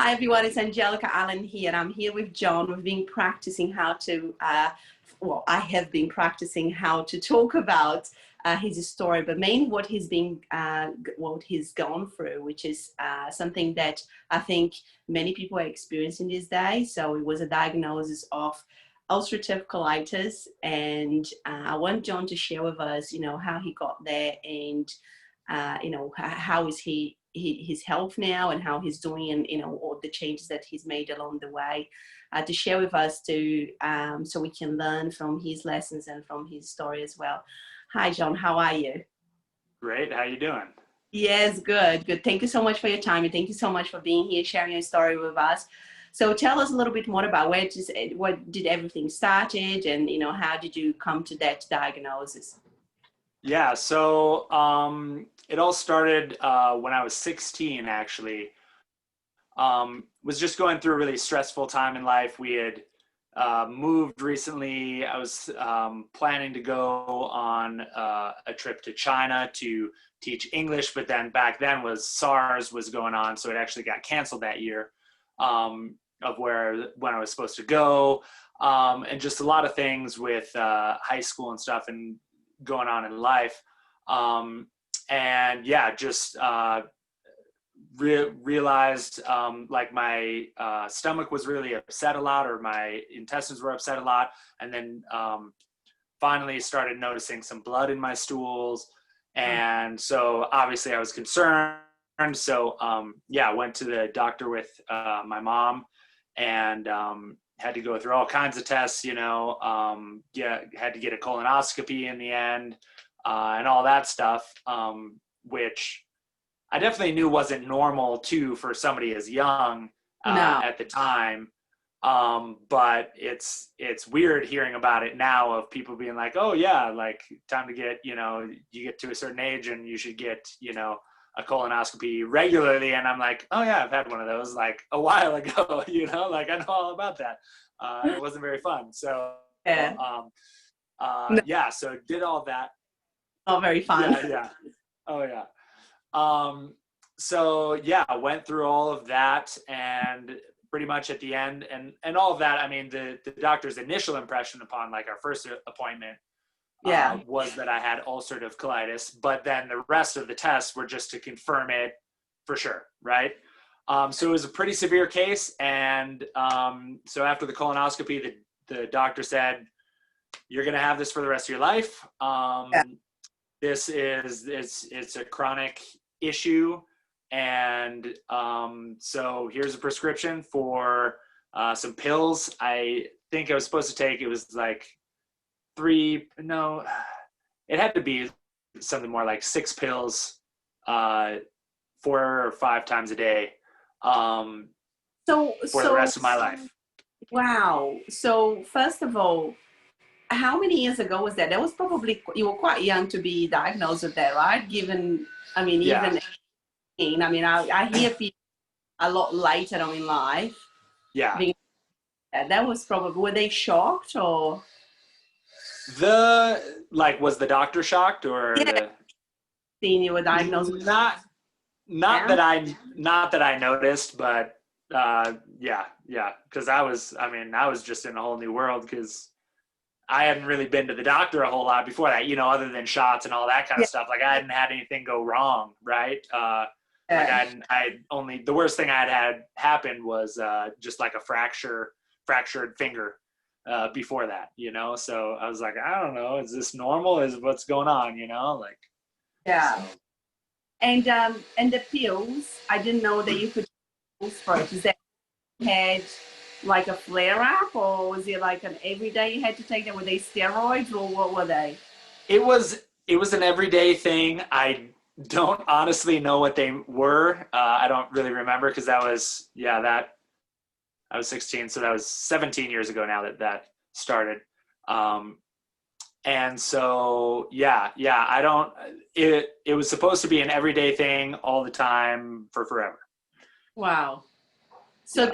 Hi everyone, it's Angelica Alen here, and I'm here with John. We've been practicing how to, well, I have been practicing how to talk about his story, but mainly what he's gone through, which is something that I think many people are experiencing these days. So it was a diagnosis of ulcerative colitis, and I want John to share with us, how he got there, and how is his health now, and how he's doing, and all the changes that he's made along the way, to share with us too, so we can learn from his lessons and from his story as well. Hi John, how are you? Great, how you doing? Yes, good. Thank you so much for your time, and thank you so much for being here, sharing your story with us. So tell us a little bit more about what did everything started, and how did you come to that diagnosis? Yeah, so it all started when I was 16, actually. Was just going through a really stressful time in life. We had moved recently. I was planning to go on a trip to China to teach English, but then back then SARS was going on, so it actually got canceled that year of when I was supposed to go, and just a lot of things with high school and stuff and going on in life. And yeah, just realized like my stomach was really upset a lot, or my intestines were upset a lot. And then finally started noticing some blood in my stools. And so obviously I was concerned. So yeah, I went to the doctor with my mom, and had to go through all kinds of tests, had to get a colonoscopy in the end, and all that stuff, which I definitely knew wasn't normal too for somebody as young at the time. But it's weird hearing about it now, of people being like, oh yeah, like time to get, you get to a certain age and you should get, a colonoscopy regularly. And I'm like, oh yeah, I've had one of those like a while ago, like I know all about that. It wasn't very fun. So yeah, yeah, so did all that. Not very fun. Yeah. Oh yeah. So yeah, I went through all of that, and pretty much at the end and all of that, I mean, the doctor's initial impression upon like our first appointment was that I had ulcerative colitis, but then the rest of the tests were just to confirm it for sure, right? So it was a pretty severe case, and so after the colonoscopy, the doctor said, you're gonna have this for the rest of your life. This it's a chronic issue, and so here's a prescription for some pills. I think I was supposed to take, it was like it had to be something more like 6 pills 4 or 5 times a day for the rest of my life. Wow. So first of all, how many years ago was that? That was probably, you were quite young to be diagnosed with that, right? Given, I mean, even, I mean, I hear people a lot later on in life. Yeah. That was probably, were they shocked, or? Was the doctor shocked, or Seeing you were diagnosed with not that I noticed, but yeah, because I was just in a whole new world, because I hadn't really been to the doctor a whole lot before that, other than shots and all that kind of stuff. Like I hadn't had anything go wrong, right? The worst thing I had happen was just like a fractured finger before that, so I was like, I don't know, is this normal? Is what's going on, like. Yeah. So. And the pills, I didn't know that you could take pills for it. Is that you had like a flare-up, or was it like an everyday you had to take them? Were they steroids, or what were they? It was an everyday thing. I don't honestly know what they were. I don't really remember, because I was 16, so that was 17 years ago now that started. And so, it was supposed to be an everyday thing all the time for forever. Wow. So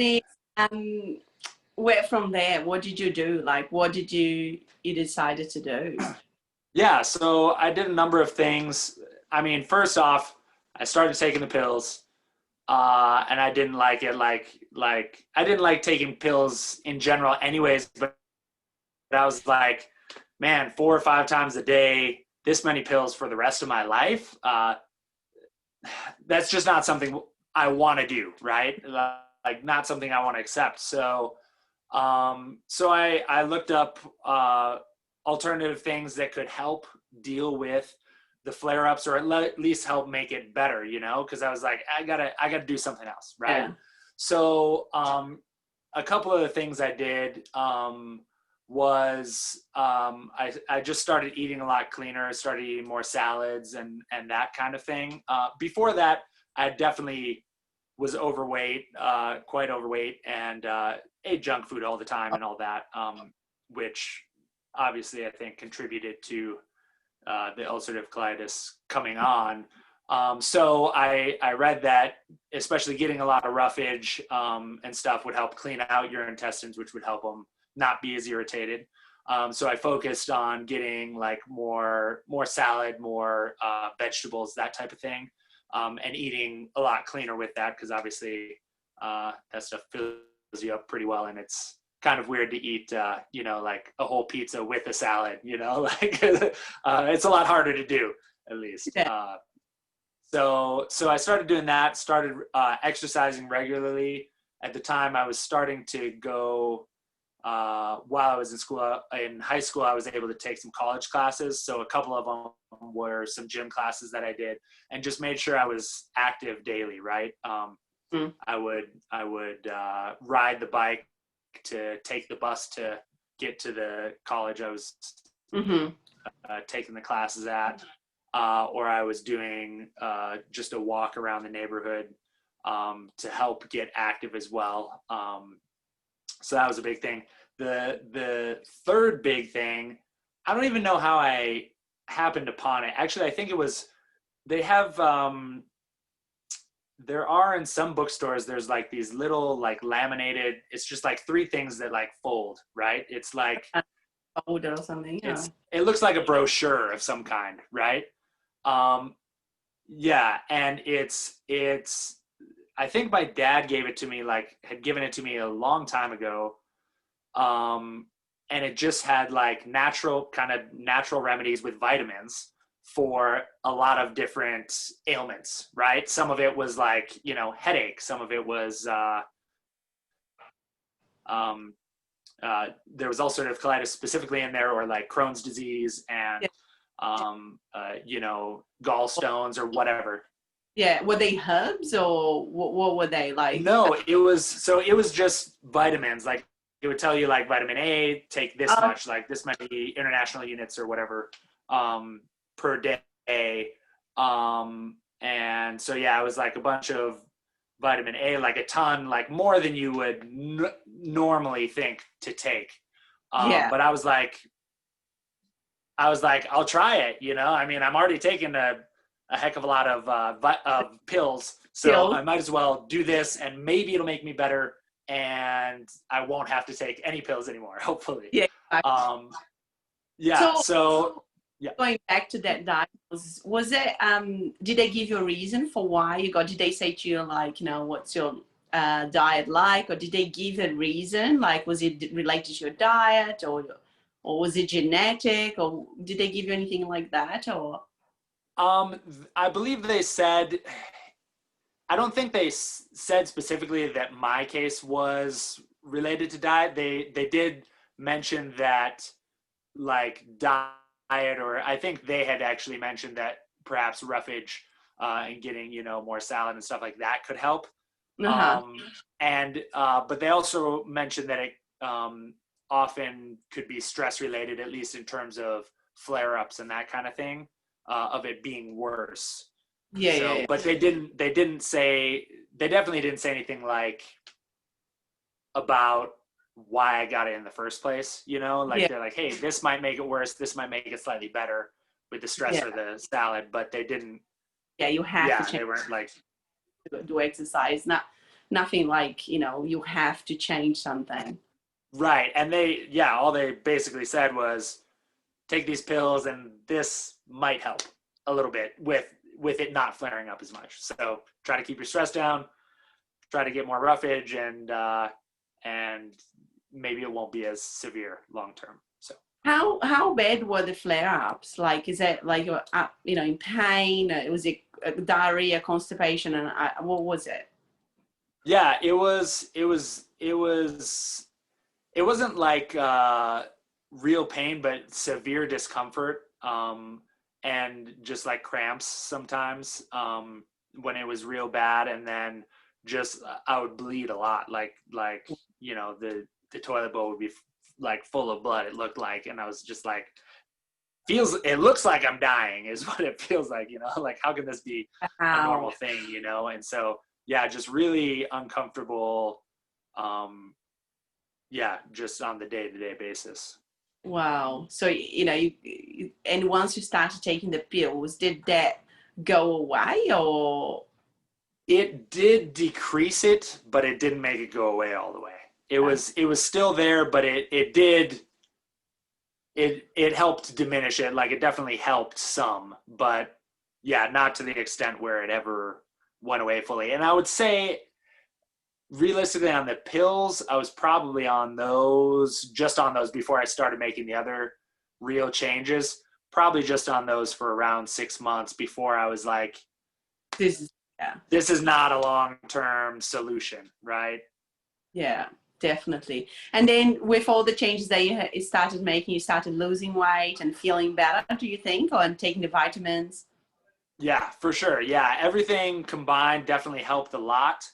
where from there, what did you do? Like, what did you decided to do? Yeah, so I did a number of things. I mean, first off, I started taking the pills. And I didn't like it. Like I didn't like taking pills in general anyways, but I was like, man, 4 or 5 times a day, this many pills for the rest of my life. That's just not something I want to do. Right. Like not something I want to accept. So I looked up alternative things that could help deal with the flare-ups, or at least help make it better, you know, because I was like, I gotta do something else, right? Yeah. So a couple of the things I did was I just started eating a lot cleaner, started eating more salads and that kind of thing. Before that, I definitely was overweight, quite overweight, and ate junk food all the time and all that, which obviously I think contributed to the ulcerative colitis coming on. So I read that especially getting a lot of roughage and stuff would help clean out your intestines, which would help them not be as irritated. So I focused on getting like more salad, more vegetables, that type of thing, and eating a lot cleaner with that, because obviously that stuff fills you up pretty well, and it's kind of weird to eat, you know, like a whole pizza with a salad, you know, like it's a lot harder to do, at least. Yeah. So I started doing that, started exercising regularly. At the time I was starting to go, while I was in school, in high school, I was able to take some college classes. So a couple of them were some gym classes that I did, and just made sure I was active daily, right? I would ride the bike to take the bus to get to the college I was taking the classes at, or I was doing just a walk around the neighborhood to help get active as well. So that was a big thing. The third big thing, I don't even know how I happened upon it. Actually, I think it was, they have, there are in some bookstores, there's like these little like laminated, it's just like 3 things that like fold, right? It's like fold or something. Yeah. It looks like a brochure of some kind, right? Yeah, and it's I think my dad gave it to me, like had given it to me a long time ago. And it just had like natural remedies with vitamins for a lot of different ailments, right? Some of it was like, you know, headache. Some of it was, there was ulcerative colitis specifically in there, or like Crohn's disease and, you know, gallstones or whatever. Yeah. Were they herbs, or what were they like? No, it was just vitamins. Like it would tell you like vitamin A, take this much, like this many international units or whatever, per day. And so, yeah, it was like a bunch of vitamin A, like a ton, like more than you would normally think to take. But I was like, I'll try it. You know, I mean, I'm already taking a heck of a lot of pills, so I might as well do this, and maybe it'll make me better, and I won't have to take any pills anymore, hopefully. Yeah. So going back to that diagnosis, was it, did they give you a reason for why you got, did they say to you like, you know, what's your diet like, or did they give a reason, like was it related to your diet, or was it genetic, or did they give you anything like that, or? I believe they said, I don't think they said specifically that my case was related to diet. They did mention that like diet, or I think they had actually mentioned that perhaps roughage and getting, you know, more salad and stuff like that could help. But they also mentioned that it often could be stress related, at least in terms of flare-ups and that kind of thing, of it being worse. But they definitely didn't say anything like about why I got it in the first place, you know, like they're like, hey, this might make it worse, this might make it slightly better with the stress or the salad, but they didn't. You have to change. They weren't like do exercise, nothing like, you know, you have to change something. Right. And all they basically said was take these pills and this might help a little bit with it not flaring up as much. So try to keep your stress down, try to get more roughage, and maybe it won't be as severe long term. So how bad were the flare-ups? Like, is it like you're you know, in pain? Was it diarrhea, constipation, and what was it? Yeah, it wasn't like real pain, but severe discomfort, and just like cramps sometimes, when it was real bad. And then just I would bleed a lot, like you know, the toilet bowl would be like full of blood, it looked like. And I was just like, it looks like I'm dying is what it feels like, you know, like how can this be a normal thing, you know? And so yeah, just really uncomfortable, yeah, just on the day-to-day basis. Wow. So, you know, and once you started taking the pills, did that go away, or? It did decrease it, but it didn't make it go away all the way. It was still there, but it helped diminish it. Like, it definitely helped some, but yeah, not to the extent where it ever went away fully. And I would say, realistically, on the pills, I was probably just on those before I started making the other real changes. Probably just on those for around 6 months before I was like, this is not a long-term solution, right? Yeah, definitely. And then with all the changes that you started making, you started losing weight and feeling better, do you think, or taking the vitamins? Yeah, for sure. Yeah, everything combined definitely helped a lot.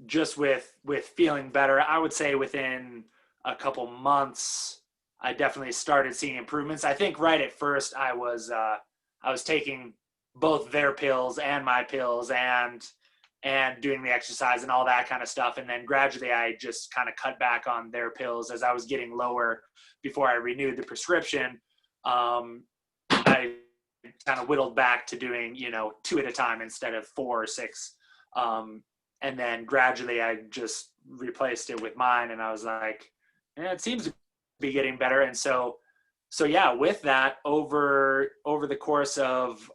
Just with feeling better, I would say within a couple months, I definitely started seeing improvements. I think right at first I was taking both their pills and my pills and doing the exercise and all that kind of stuff. And then gradually I just kind of cut back on their pills as I was getting lower before I renewed the prescription. I kind of whittled back to doing, you know, 2 at a time instead of 4 or 6. And then gradually I just replaced it with mine, and I was like, yeah, it seems to be getting better. And so yeah, with that, over the course of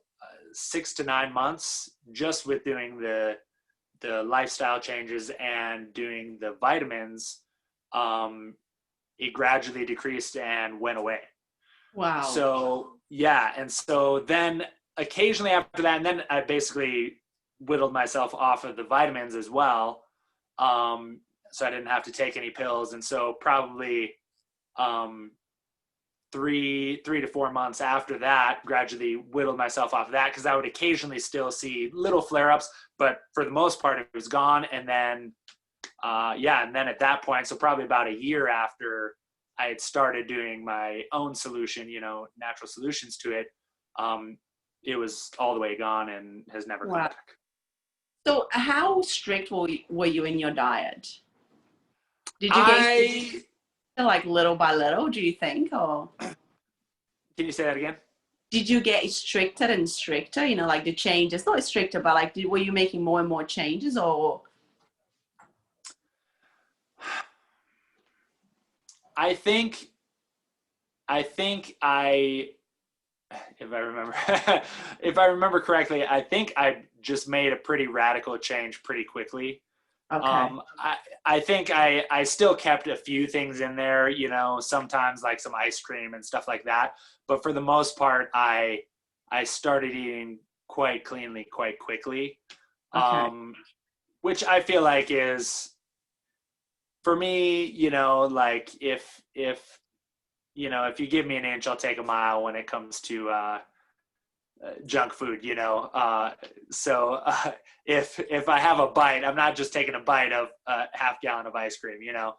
6 to 9 months, just with doing the lifestyle changes and doing the vitamins, it gradually decreased and went away. Wow. So yeah, and so then occasionally after that, and then I basically whittled myself off of the vitamins as well, so I didn't have to take any pills. And so probably 3 to 4 months after that, gradually whittled myself off of that, because I would occasionally still see little flare-ups, but for the most part it was gone. And then and then at that point, so probably about a year after I had started doing my own solution, you know, natural solutions to it, it was all the way gone and has never come back. So how strict were you in your diet? Did you get like little by little, do you think, or? Can you say that again? Did you get stricter and stricter, you know, like the changes, not stricter, but like, were you making more and more changes, or? I think if I remember correctly, I think I just made a pretty radical change pretty quickly. Okay. I think I still kept a few things in there, you know, sometimes like some ice cream and stuff like that. But for the most part, I started eating quite cleanly, quite quickly, which I feel like is, for me, you know, like if you know, if you give me an inch, I'll take a mile when it comes to junk food, you know. So if I have a bite, I'm not just taking a bite of a half gallon of ice cream, you know.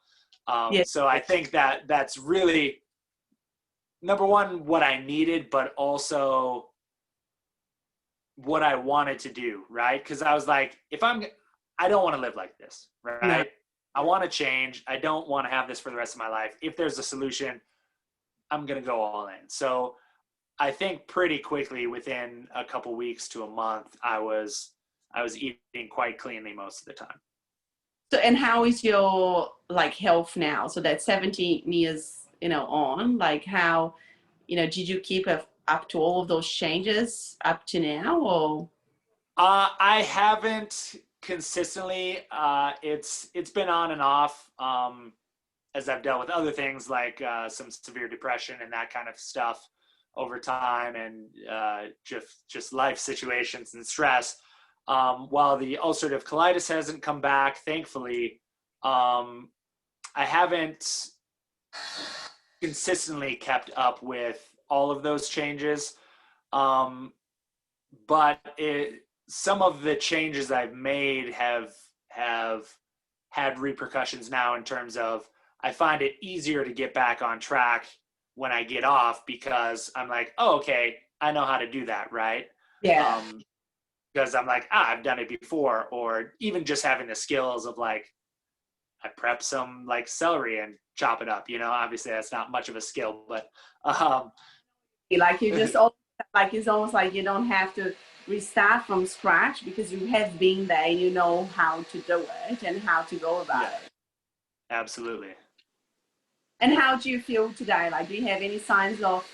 So I think that's really, number one, what I needed, but also what I wanted to do, right? Because I was like, I don't want to live like this, right? No. I want to change. I don't want to have this for the rest of my life. If there's a solution, I'm going to go all in. So I think pretty quickly, within a couple weeks to a month, I was eating quite cleanly most of the time. So, and how is your like health now? So that 17 years, you know, on, like how, you know, did you keep up to all of those changes up to now, or? I haven't consistently. It's been on and off, as I've dealt with other things like some severe depression and that kind of stuff over time, and just life situations and stress. While the ulcerative colitis hasn't come back, thankfully, I haven't consistently kept up with all of those changes. But some of the changes I've made have had repercussions now, in terms of I find it easier to get back on track when I get off, because I'm like, oh, okay, I know how to do that, right? Yeah. Because I'm like, I've done it before. Or even just having the skills of like, I prep some like celery and chop it up, obviously that's not much of a skill, but like you just like, it's almost like you don't have to restart from scratch, because you have been there, you know how to do it and how to go about it. Absolutely. And how do you feel today? Like, do you have any signs of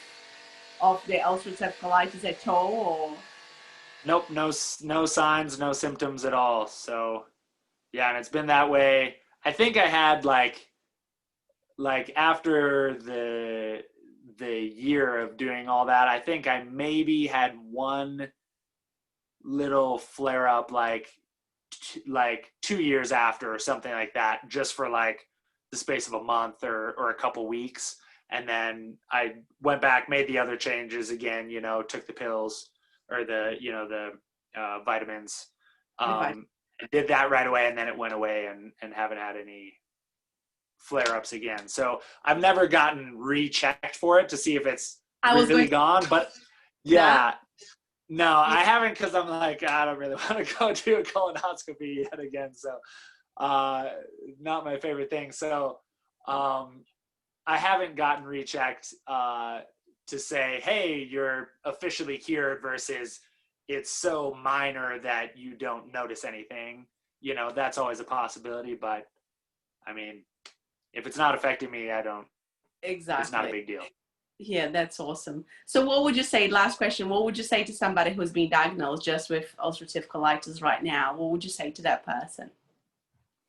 the ulcerative colitis at all, or? Nope, no signs, no symptoms at all. So yeah, and it's been that way. I think I had like after the year of doing all that, I think I maybe had one little flare up like 2 years after, or something like that, just for like the space of a month or a couple weeks. And then I went back, made the other changes again, took the pills, or the vitamins, did that right away, and then it went away, and haven't had any flare-ups again. So I've never gotten rechecked for it to see if it's really gone, but no, I haven't, because I'm like, I don't really want to go do a colonoscopy yet again. So not my favorite thing. So I haven't gotten rechecked to say, hey, you're officially cured, versus it's so minor that you don't notice anything. That's always a possibility, but I mean, if it's not affecting me, I don't. Exactly. It's not a big deal. Yeah, that's awesome. So what would you say, last question, what would you say to somebody who's been diagnosed just with ulcerative colitis right now? What would you say to that person?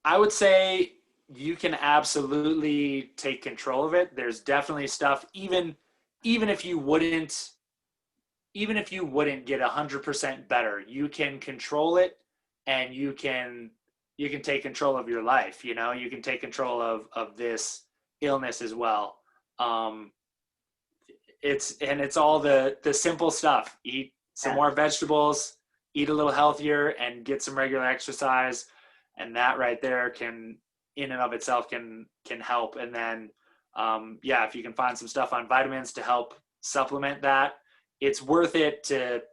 I would say you can absolutely take control of it. There's definitely stuff, even if you wouldn't get 100% better, you can control it, and you can take control of your life. You can take control of this illness as well. It's all the simple stuff. Eat some more vegetables, eat a little healthier, and get some regular exercise. And that right there can, in and of itself, can help. And then, if you can find some stuff on vitamins to help supplement that, it's worth it to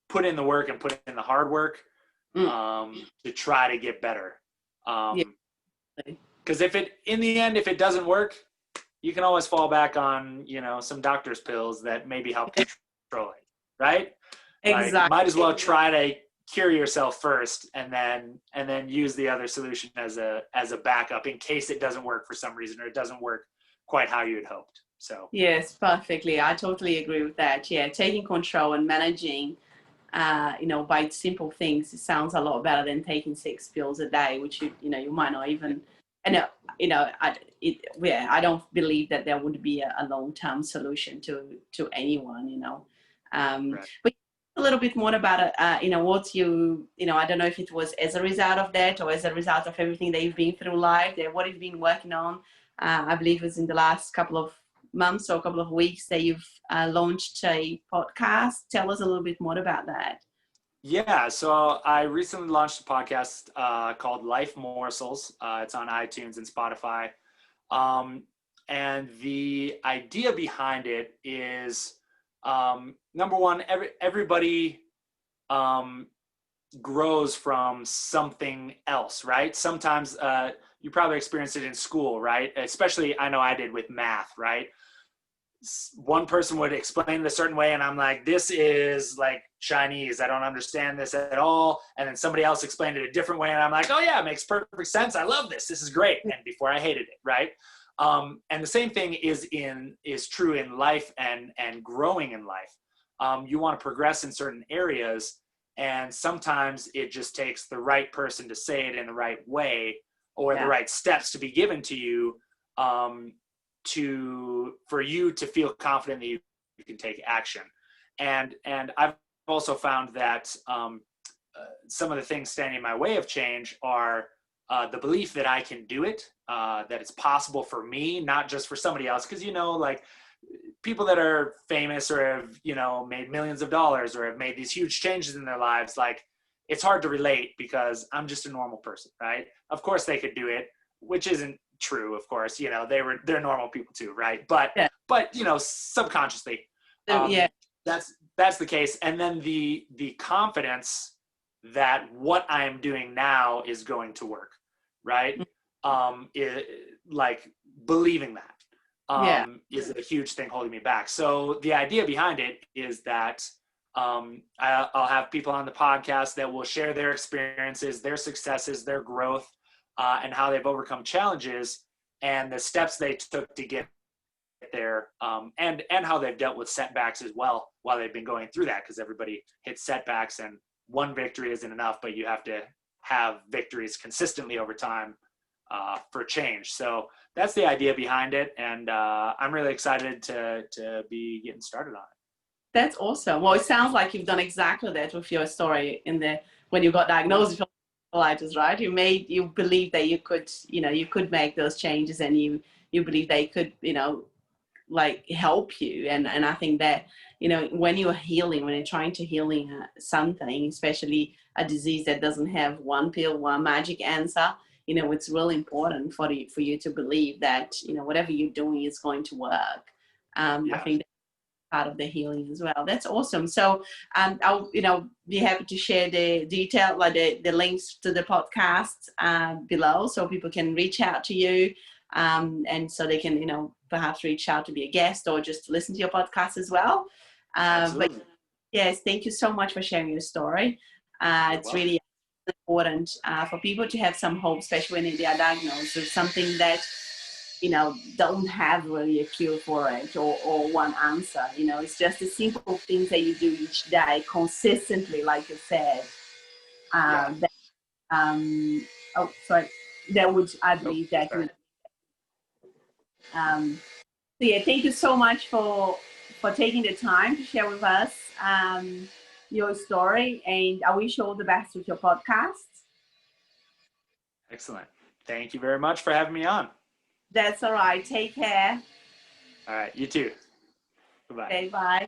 put in the work and put in the hard work to try to get better. Because in the end, if it doesn't work, you can always fall back on, some doctor's pills that maybe help control it, right? Exactly. Like, might as well try to cure yourself first, and then use the other solution as a backup in case it doesn't work for some reason, or it doesn't work quite how you had hoped. So yes, perfectly. I totally agree with that. Yeah, taking control and managing, by simple things, it sounds a lot better than taking 6 pills a day, which you might not even. I don't believe that there would be a long-term solution to anyone. Right. But a little bit more about it. What you I don't know if it was as a result of that, or as a result of everything that you've been through life, what you've been working on. I believe it was in the last couple of months or a couple of weeks that you've launched a podcast. Tell us a little bit more about that. Yeah, so I recently launched a podcast called 𝗕𝗓𝗦𝗖𝗓𝗍𝗍. It's on iTunes and Spotify. And the idea behind it is, number one, everybody grows from something else, right? Sometimes you probably experienced it in school, right? Especially, I know I did with math, right? One person would explain it a certain way, and I'm like, this is like Chinese. I don't understand this at all. And then somebody else explained it a different way, and I'm like, oh yeah, it makes perfect sense. I love this. This is great. And before I hated it, right? And the same thing is true in life and growing in life. You want to progress in certain areas, And sometimes it just takes the right person to say it in the right way, or Yeah. the right steps to be given to you, for you to feel confident that you can take action. And I've also found that some of the things standing in my way of change are the belief that I can do it, that it's possible for me, not just for somebody else. Because, you know, like people that are famous or have, you know, made millions of dollars or have made these huge changes in their lives, like it's hard to relate because I'm just a normal person, right? Of course they could do it, which isn't true, of course. You know, they're normal people too, right? But Yeah. but you know, subconsciously, Yeah. that's the case. And then the confidence that what I am doing now is going to work, right? Like believing that is a huge thing holding me back. So the idea behind it is that I'll have people on the podcast that will share their experiences, their successes, their growth, and how they've overcome challenges and the steps they took to get there, and how they've dealt with setbacks as well while they've been going through that, because everybody hits setbacks and one victory isn't enough, but you have to have victories consistently over time for change. So that's the idea behind it, and I'm really excited to be getting started on it. That's awesome. Well, it sounds like you've done exactly that with your story when you got diagnosed with colitis, right? You believe that you could make those changes, and you believe they could, like help you. And I think that, when you're healing, when you're trying to healing something, especially a disease that doesn't have one pill, one magic answer, it's really important for you to believe that, whatever you're doing is going to work. I think that's part of the healing as well. That's awesome. So I'll, be happy to share the detail, like the links to the podcast below, so people can reach out to you. And so they can, perhaps reach out to be a guest or just listen to your podcast as well. But yes, thank you so much for sharing your story. It's really important for people to have some hope, especially when they are diagnosed with something that, don't have really a cure for it or one answer. It's just the simple things that you do each day consistently, like you said. That would, I believe that. So yeah, thank you so much for taking the time to share with us your story, and I wish you all the best with your podcast. Excellent. Thank you very much for having me on. That's all right. Take care. All right. You too. Bye-bye. Okay, bye.